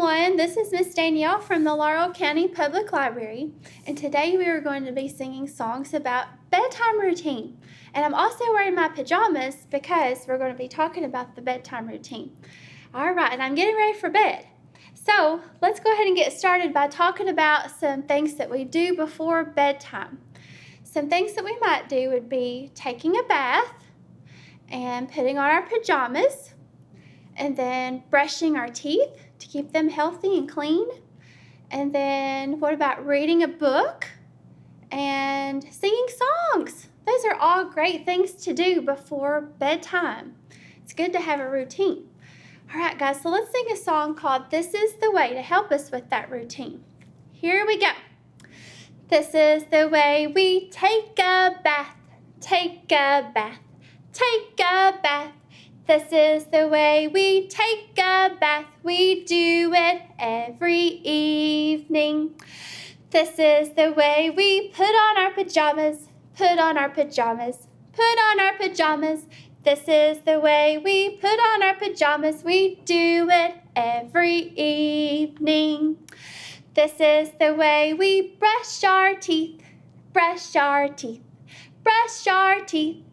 everyone. This is Miss Danielle from the Laurel County Public Library, and today we are going to be singing songs about bedtime routine. And I'm also wearing my pajamas because we're going to be talking about the bedtime routine. All right, and I'm getting ready for bed. So let's go ahead and get started by talking about some things that we do before bedtime. Some things that we might do would be taking a bath and putting on our pajamas, and then brushing our teeth to keep them healthy and clean. And then what about reading a book and singing songs? Those are all great things to do before bedtime. It's good to have a routine. All right, guys, so let's sing a song called This Is the Way to help us with that routine. Here we go. This is the way we take a bath, take a bath, take a bath. This is the way we take a bath. We do it every evening. This is the way we put on our pajamas, put on our pajamas, put on our pajamas. This is the way we put on our pajamas. We do it every evening. This is the way we brush our teeth, brush our teeth, brush our teeth.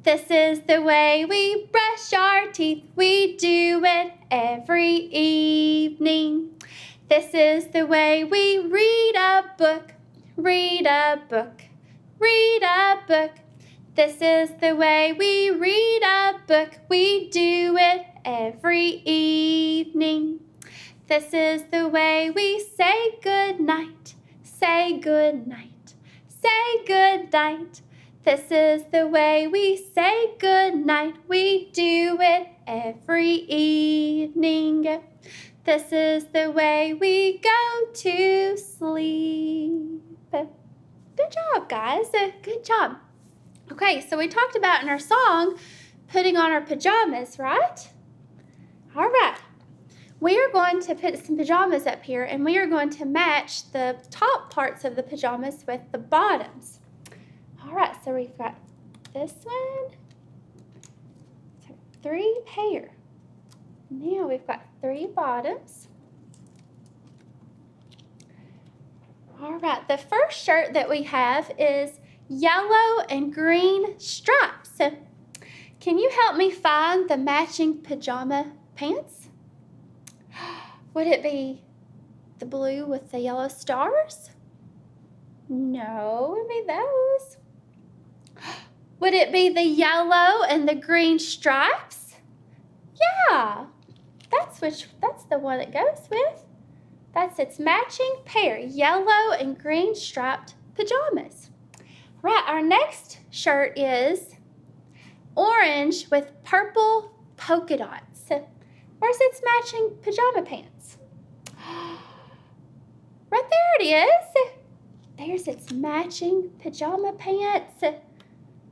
This is the way we brush our teeth. We do it every evening. This is the way we read a book, read a book, read a book. This is the way we read a book. We do it every evening. This is the way we say good night, say good night, say good night. This is the way we say good night. We do it every evening. This is the way we go to sleep. Good job, guys. Good job. Okay, so we talked about in our song putting on our pajamas, right? All right. We are going to put some pajamas up here, and we are going to match the top parts of the pajamas with the bottoms. All right, so we've got this one, so 3 pair. Now we've got 3 bottoms. All right, the first shirt that we have is yellow and green stripes. So can you help me find the matching pajama pants? Would it be the blue with the yellow stars? No, it would be those. Would it be the yellow and the green stripes? Yeah, that's the one it goes with. That's its matching pair, yellow and green striped pajamas. Right, our next shirt is orange with purple polka dots. Where's its matching pajama pants? Right there it is. There's its matching pajama pants.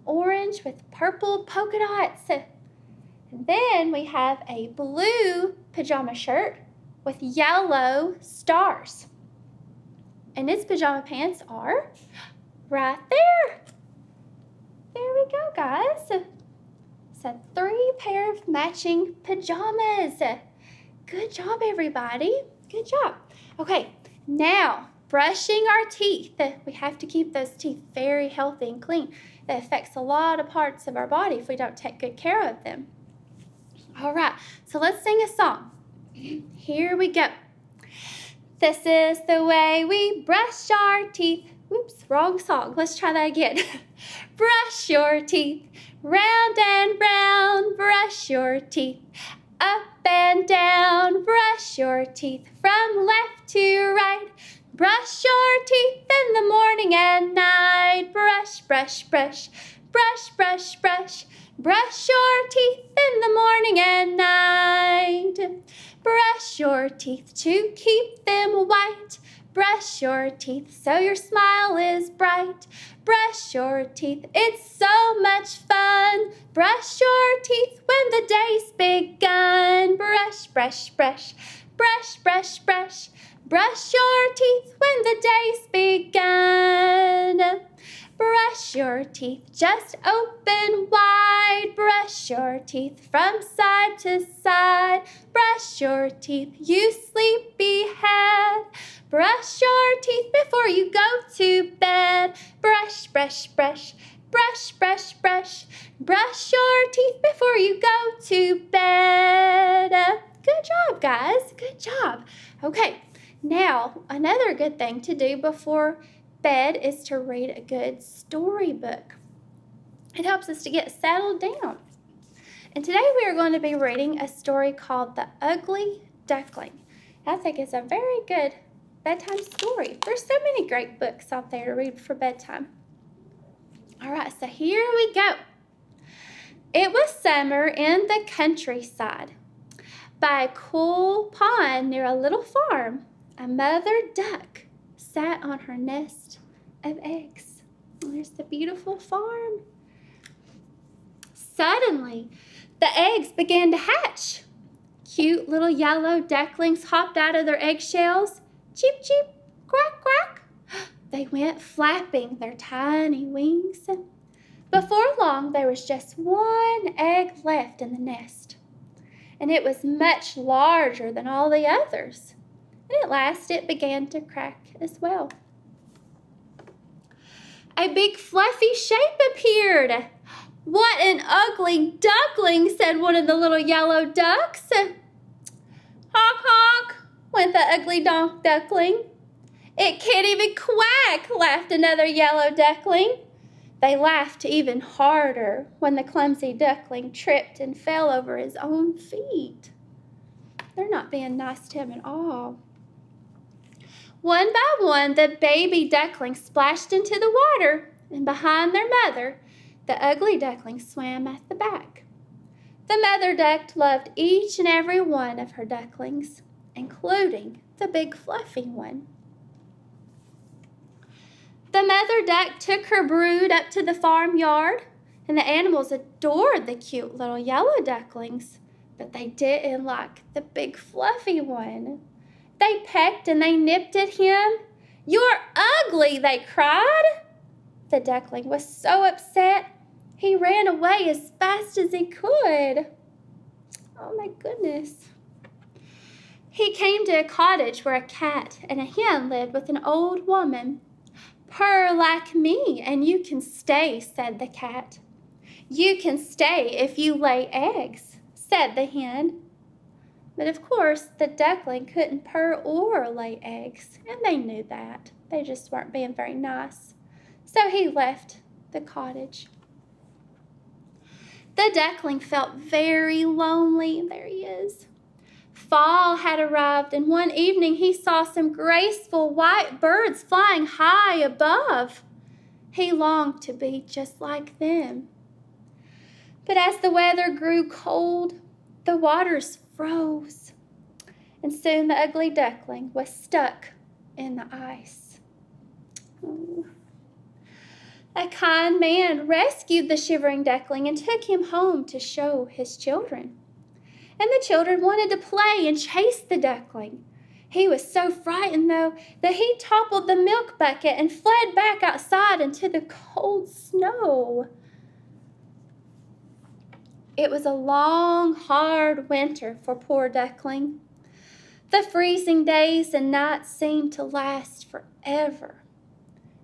Orange with purple polka dots. And then we have a blue pajama shirt with yellow stars. And its pajama pants are right there. There we go, guys. So 3 pair of matching pajamas. Good job, everybody. Good job. Okay, now brushing our teeth. We have to keep those teeth very healthy and clean. That affects a lot of parts of our body if we don't take good care of them. All right, so let's sing a song. Here we go. This is the way we brush our teeth. Whoops, wrong song. Let's try that again. Brush your teeth, round and round. Brush your teeth, up and down. Brush your teeth from left to right. Brush your teeth in the morning and night. Brush, brush, brush, brush, brush, brush. Brush your teeth in the morning and night. Brush your teeth to keep them white. Brush your teeth so your smile is bright. Brush your teeth, it's so much fun. Brush your teeth when the day's begun. Brush, brush, brush, brush, brush, brush. Brush your teeth when the day's begun. Brush your teeth, just open wide. Brush your teeth from side to side. Brush your teeth, you sleepyhead. Brush your teeth before you go to bed. Brush, brush, brush. Brush, brush, brush. Brush your teeth before you go to bed. Good job, guys. Good job. Okay, now another good thing to do before bed is to read a good storybook. It helps us to get settled down. And today we are going to be reading a story called The Ugly Duckling. I think it's a very good bedtime story. There's so many great books out there to read for bedtime. All right, so here we go. It was summer in the countryside. By a cool pond near a little farm, a mother duck sat on her nest of eggs. There's the beautiful farm. Suddenly, the eggs began to hatch. Cute little yellow ducklings hopped out of their eggshells. Cheep, cheep, quack, quack. They went flapping their tiny wings. Before long, there was just one egg left in the nest, and it was much larger than all the others. And at last, it began to crack as well. A big fluffy shape appeared. "What an ugly duckling," said one of the little yellow ducks. "Honk, honk," went the ugly duckling. "It can't even quack," laughed another yellow duckling. They laughed even harder when the clumsy duckling tripped and fell over his own feet. They're not being nice to him at all. One by one, the baby ducklings splashed into the water, and behind their mother, the ugly duckling swam at the back. The mother duck loved each and every one of her ducklings, including the big fluffy one. The mother duck took her brood up to the farmyard, and the animals adored the cute little yellow ducklings, but they didn't like the big fluffy one. They pecked and they nipped at him. "You're ugly," they cried. The duckling was so upset, he ran away as fast as he could. Oh my goodness. He came to a cottage where a cat and a hen lived with an old woman. "Purr like me, and you can stay," said the cat. "You can stay if you lay eggs," said the hen. But of course, the duckling couldn't purr or lay eggs, and they knew that. They just weren't being very nice. So he left the cottage. The duckling felt very lonely. There he is. Fall had arrived, and one evening he saw some graceful white birds flying high above. He longed to be just like them. But as the weather grew cold, the waters froze, and soon the ugly duckling was stuck in the ice. Oh. A kind man rescued the shivering duckling and took him home to show his children. And the children wanted to play and chase the duckling. He was so frightened, though, that he toppled the milk bucket and fled back outside into the cold snow. It was a long, hard winter for poor duckling. The freezing days and nights seemed to last forever.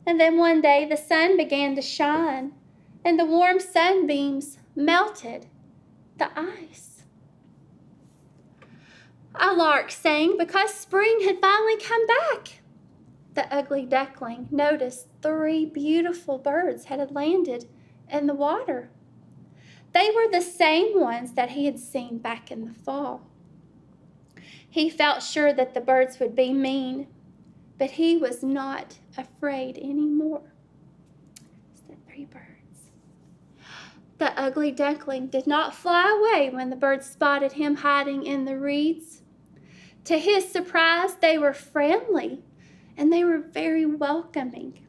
And then one day the sun began to shine, and the warm sunbeams melted the ice. A lark sang because spring had finally come back. The ugly duckling noticed 3 beautiful birds had landed in the water. They were the same ones that he had seen back in the fall. He felt sure that the birds would be mean, but he was not afraid anymore. It's the 3 birds. The ugly duckling did not fly away when the birds spotted him hiding in the reeds. To his surprise, they were friendly and they were very welcoming.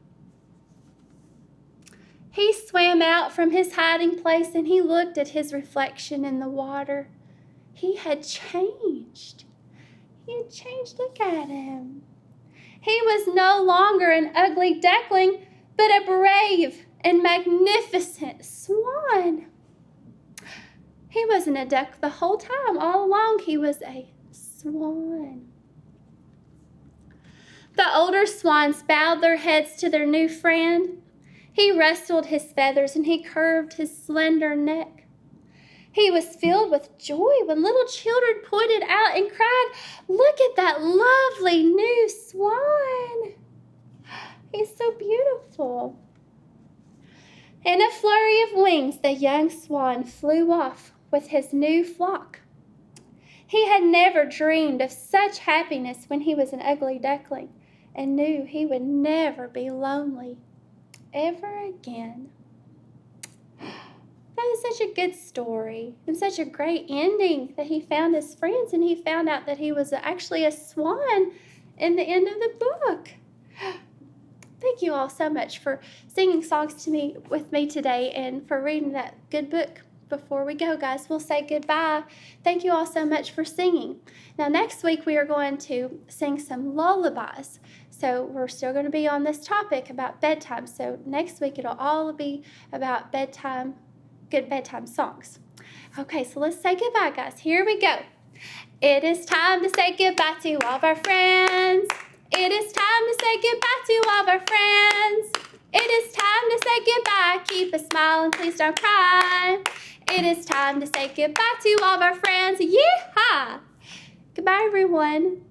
He swam out from his hiding place and he looked at his reflection in the water. He had changed. Look at him. He was no longer an ugly duckling, but a brave, and magnificent swan. He wasn't a duck the whole time. All along, he was a swan. The older swans bowed their heads to their new friend. He rustled his feathers and he curved his slender neck. He was filled with joy when little children pointed out and cried, "Look at that lovely new swan. He's so beautiful." In a flurry of wings, the young swan flew off with his new flock. He had never dreamed of such happiness when he was an ugly duckling and knew he would never be lonely ever again. That was such a good story and such a great ending that he found his friends and he found out that he was actually a swan in the end of the book. Thank you all so much for singing songs with me today and for reading that good book. Before we go, guys, we'll say goodbye. Thank you all so much for singing. Now, next week, we are going to sing some lullabies. So we're still going to be on this topic about bedtime. So next week, it'll all be about bedtime, good bedtime songs. Okay, so let's say goodbye, guys. Here we go. It is time to say goodbye to all of our friends. It is time to say goodbye to all of our friends. It is time to say goodbye. Keep a smile and please don't cry. It is time to say goodbye to all of our friends. Yeehaw! Goodbye, everyone.